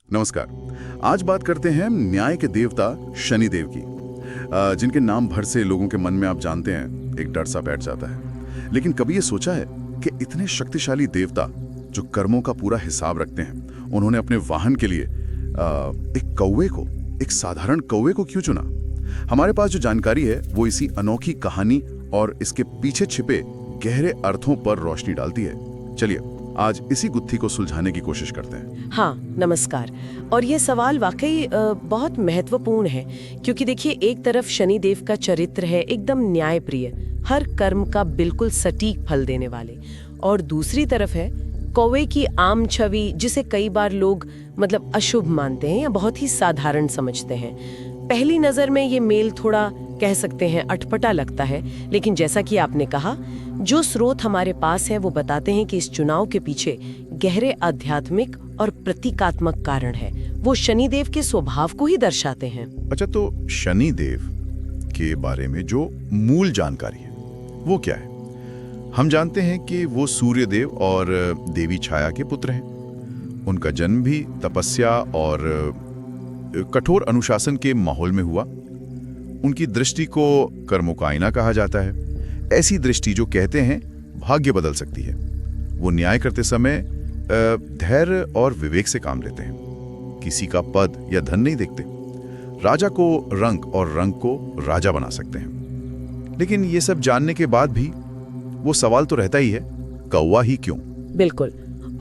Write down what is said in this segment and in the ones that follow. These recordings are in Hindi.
नमस्कार। आज बात करते हैं न्याय के देवता शनिदेव की, जिनके नाम भर से लोगों के मन में आप जानते हैं एक डर सा बैठ जाता है। लेकिन कभी ये सोचा है कि इतने शक्तिशाली देवता जो कर्मों का पूरा हिसाब रखते हैं, उन्होंने अपने वाहन के लिए एक साधारण कौवे को क्यों चुना? हमारे पास जो जानकारी है वो इसी अनोखी कहानी और इसके पीछे छिपे गहरे अर्थों पर रोशनी डालती है। चलिए आज इसी गुत्थी को सुलझाने की कोशिश करते हैं। हाँ, नमस्कार। और ये सवाल वाकई बहुत महत्वपूर्ण है, क्योंकि देखिए, एक तरफ शनिदेव का चरित्र है एकदम न्यायप्रिय, हर कर्म का बिल्कुल सटीक फल देने वाले, और दूसरी तरफ है कौवे की आम छवि, जिसे कई बार लोग अशुभ मानते हैं या बहुत ही साधारण समझते हैं। पहली नजर में ये मेल थोड़ा कह सकते हैं अटपटा लगता है, लेकिन जैसा कि आपने कहा, जो स्रोत हमारे पास है वो बताते हैं कि इस चुनाव के पीछे गहरे आध्यात्मिक और प्रतीकात्मक कारण है। वो शनिदेव के स्वभाव को ही दर्शाते हैं। अच्छा, तो शनिदेव के बारे में जो मूल जानकारी है वो क्या है? हम जानते हैं कि वो सूर्यदेव और देवी छाया के पुत्र हैं। उनका जन्म भी तपस्या और कठोर अनुशासन के माहौल में हुआ। उनकी दृष्टि को कर्मों का आईना कहा जाता है। ऐसी दृष्टि जो कहते हैं भाग्य बदल सकती है। वो न्याय करते समय धैर्य और विवेक से काम लेते हैं। किसी का पद या धन नहीं देखते। राजा को रंक और रंक को राजा बना सकते हैं। लेकिन ये सब जानने के बाद भी वो सवाल तो रहता ही है, कौवा ही क्यों? बिल्कुल।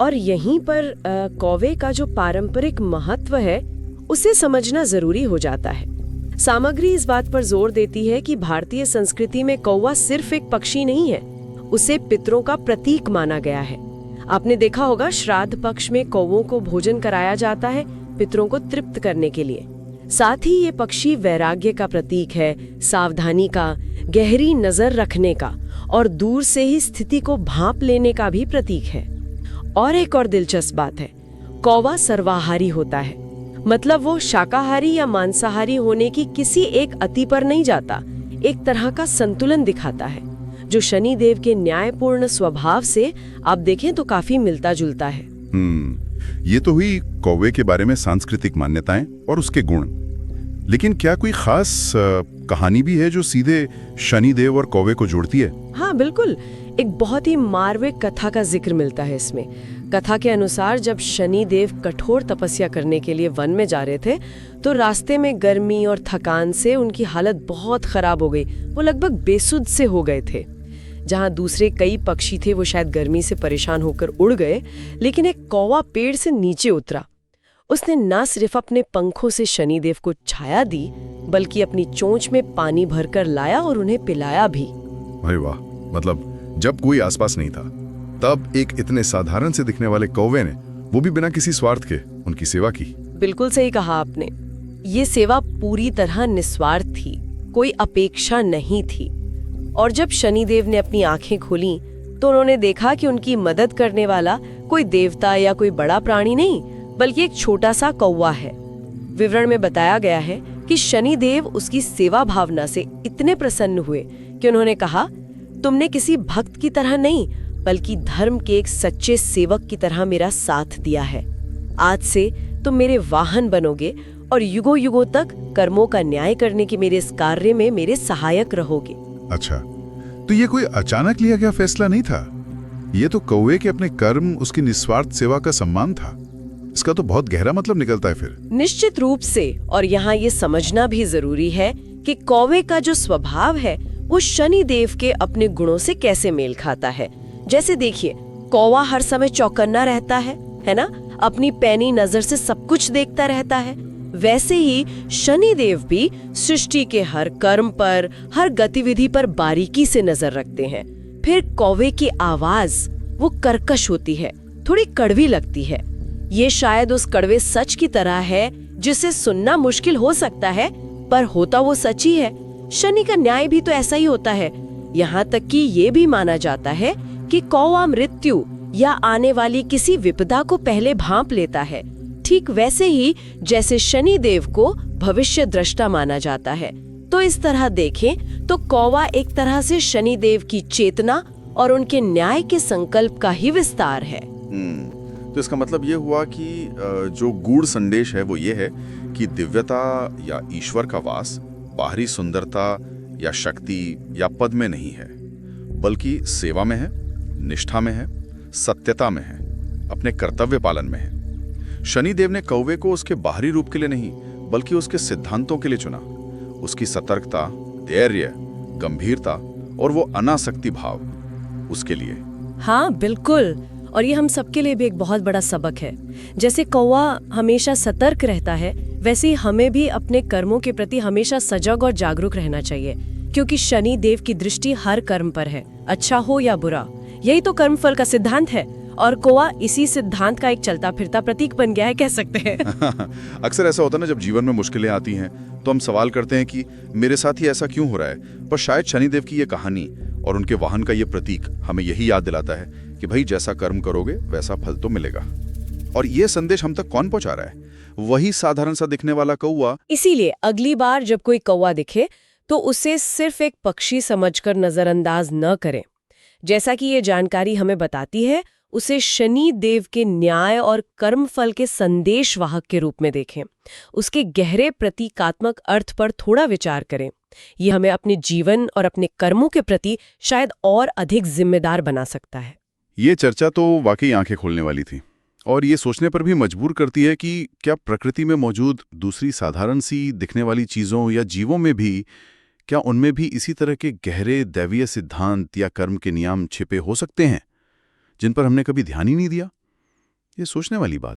और यहीं पर कौवे का जो पारंपरिक महत्व है उसे समझना जरूरी हो जाता है। सामग्री इस बात पर जोर देती है कि भारतीय संस्कृति में कौवा सिर्फ एक पक्षी नहीं है, उसे पितरों का प्रतीक माना गया है। आपने देखा होगा, श्राद्ध पक्ष में कौवों को भोजन कराया जाता है पितरों को तृप्त करने के लिए। साथ ही ये पक्षी वैराग्य का प्रतीक है, सावधानी का, गहरी नजर रखने का और दूर से ही स्थिति को भांप लेने का भी प्रतीक है। और एक और दिलचस्प बात है, कौवा सर्वाहारी होता है, मतलब वो शाकाहारी या मांसाहारी होने की किसी एक अति पर नहीं जाता, एक तरह का संतुलन दिखाता है, जो शनिदेव के न्यायपूर्ण स्वभाव से आप देखें तो काफी मिलता जुलता है। ये तो हुई कौवे के बारे में सांस्कृतिक मान्यताएं और उसके गुण। लेकिन क्या कोई खास कहानी भी है जो सीधे शनिदेव और कौवे को जोड़ती है? हाँ बिल्कुल, एक बहुत ही मार्मिक कथा का जिक्र मिलता है इसमें। कथा के अनुसार जब शनिदेव कठोर तपस्या करने के लिए वन में जा रहे थे, तो रास्ते में गर्मी और थकान से उनकी हालत बहुत खराब हो गई। वो लगभग बेसुध से हो गए थे। जहाँ दूसरे कई पक्षी थे वो शायद गर्मी से परेशान होकर उड़ गए, लेकिन एक कौवा पेड़ से नीचे उतरा। उसने न सिर्फ अपने पंखों से शनिदेव को छाया दी, बल्कि अपनी चोंच में पानी भरकर लाया और उन्हें पिलाया भी। अरे वाह! मतलब जब कोई आसपास नहीं था, तब एक इतने साधारण से दिखने वाले कौवे ने, वो भी बिना किसी स्वार्थ के, उनकी सेवा की। बिल्कुल सही कहा आपने। ये सेवा पूरी तरह निस्वार्थ थी, कोई अपेक्षा नहीं थी। और जब शनिदेव ने अपनी आंखें खोली तो उन्होंने देखा कि उनकी मदद करने वाला कोई देवता या कोई बड़ा प्राणी नहीं, बल्कि एक छोटा सा कौवा है। विवरण में बताया गया है कि शनिदेव उसकी सेवा भावना से इतने प्रसन्न हुए कि उन्होंने कहा, तुमने किसी भक्त की तरह नहीं, बल्कि धर्म के एक सच्चे सेवक की तरह मेरा साथ दिया है। आज से तुम मेरे वाहन बनोगे और युगों युगों तक कर्मों का न्याय करने के मेरे इस कार्य में मेरे सहायक रहोगे। अच्छा, तो ये कोई अचानक लिया गया फैसला नहीं था। ये तो कौवे के अपने कर्म, उसकी निस्वार्थ सेवा का सम्मान था। इसका तो बहुत गहरा मतलब निकलता है फिर। निश्चित रूप से। और यहाँ ये समझना भी जरूरी है कि कौवे का जो स्वभाव है वो शनिदेव के अपने गुणों से कैसे मेल खाता है। जैसे देखिए, कौवा हर समय चौकन्ना रहता है ना, अपनी पैनी नजर से सब कुछ देखता रहता है। वैसे ही शनिदेव भी सृष्टि के हर कर्म पर, हर गतिविधि पर बारीकी से नजर रखते हैं। फिर कौवे की आवाज वो कर्कश होती है, थोड़ी कड़वी लगती है। ये शायद उस कड़वे सच की तरह है जिसे सुनना मुश्किल हो सकता है, पर होता वो सच ही है। शनि का न्याय भी तो ऐसा ही होता है। यहाँ तक कि ये भी माना जाता है कि कौवा मृत्यु या आने वाली किसी विपदा को पहले भांप लेता है, ठीक वैसे ही जैसे शनिदेव को भविष्य दृष्टा माना जाता है। तो इस तरह देखें तो कौवा एक तरह से शनिदेव की चेतना और उनके न्याय के संकल्प का ही विस्तार है। तो इसका मतलब ये हुआ कि जो गूढ़ संदेश है वो ये है कि दिव्यता या ईश्वर का वास बाहरी सुंदरता या शक्ति या पद में नहीं है, बल्कि सेवा में है, निष्ठा में है, सत्यता में है, अपने कर्तव्य पालन में है। शनिदेव ने कौवे को उसके बाहरी रूप के लिए नहीं, बल्कि उसके सिद्धांतों के लिए चुना। उसकी सतर्कता, धैर्य, गंभीरता और वो अनासक्ति भाव उसके लिए। हाँ बिल्कुल, और ये हम सबके लिए भी एक बहुत बड़ा सबक है। जैसे कौवा हमेशा सतर्क रहता है, वैसे ही हमें भी अपने कर्मों के प्रति हमेशा सजग और जागरूक रहना चाहिए, क्योंकि शनि देव की दृष्टि हर कर्म पर है, अच्छा हो या बुरा। यही तो कर्मफल का सिद्धांत है, और कौवा इसी सिद्धांत का एक चलता फिरता प्रतीक बन गया है, कह सकते हैं। अक्सर ऐसा होता है ना, जब जीवन में मुश्किलें आती हैं तो हम सवाल करते हैं कि मेरे साथ ही ऐसा क्यों हो रहा है, पर शायद शनिदेव की ये कहानी और उनके वाहन का ये प्रतीक हमें यही याद दिलाता है कि भाई जैसा कर्म करोगे वैसा फल तो मिलेगा। और ये संदेश हम तक कौन पहुंचा रहा है? वही साधारण सा दिखने वाला कौवा। इसीलिए अगली बार जब कोई कौवा दिखे तो उसे सिर्फ एक पक्षी समझकर नजरअंदाज न करें। जैसा कि ये जानकारी हमें बताती है, उसे शनि देव के न्याय और कर्मफल के संदेश वाहक के रूप में देखें। उसके गहरे प्रतीकात्मक अर्थ पर थोड़ा विचार करें। ये हमें अपने जीवन और अपने कर्मों के प्रति शायद और अधिक जिम्मेदार बना सकता है। ये चर्चा तो वाकई आंखें खोलने वाली थी, और ये सोचने पर भी मजबूर करती है कि क्या प्रकृति में मौजूद दूसरी साधारण सी दिखने वाली चीज़ों या जीवों में भी, क्या उनमें भी इसी तरह के गहरे दैवीय सिद्धांत या कर्म के नियम छिपे हो सकते हैं, जिन पर हमने कभी ध्यान ही नहीं दिया? ये सोचने वाली बात